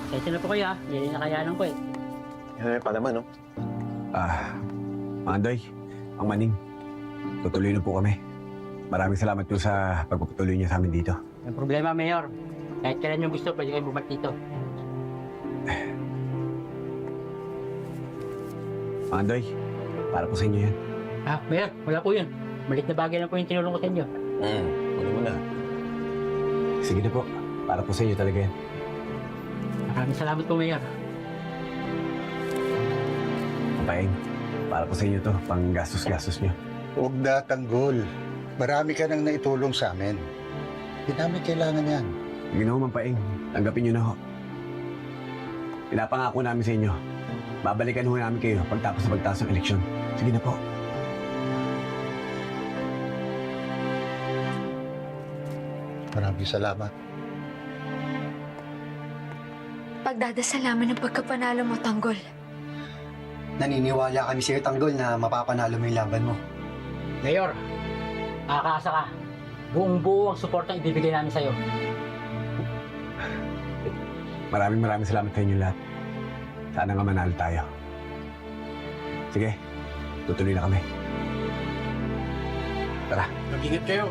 Kaya na po kayo hindi rin nakayanan ko eh. Yan pa naman, no? Mga Andoy, ang Maning, tutuloy na po kami. Maraming salamat po sa pagpapatuloy niyo sa amin dito. Ang problema, Mayor. Kahit kailan nyo gusto, pwede kayo bumalik dito. Mga Andoy, para po sa inyo yan. Mayor, wala po yun. Malit na bagay na po yung tinulong ko sa inyo. Kunin mo na. Sige na po, para po sa inyo talaga yan. Maraming salamat po, Mayor. Paeng, para po sa inyo to, pang gastos-gastos niyo. Huwag na, Tanggol. Marami ka nang naitulong sa amin. Hindi namin kailangan yan. Sige na ho, Mang Paeng, tanggapin niyo na ho. Pinapangako namin sa inyo, babalikan ho namin kayo pagtapos sa pagtaas ng eleksyon. Sige na po. Maraming salamat. Pagdadasal namin ng pagkapanalo mo, Tanggol. Naniniwala kami sa'yo, Tanggol, na mapapanalo mo yung laban mo. Mayor, makakaasa ka. Buong-buo ang suportang ibibigay namin sa'yo. Maraming salamat sa inyo lahat. Sana nga manalo tayo. Sige, tutuloy na kami. Tara. Mag-ingat kayo.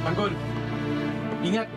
Tanggol, ingat.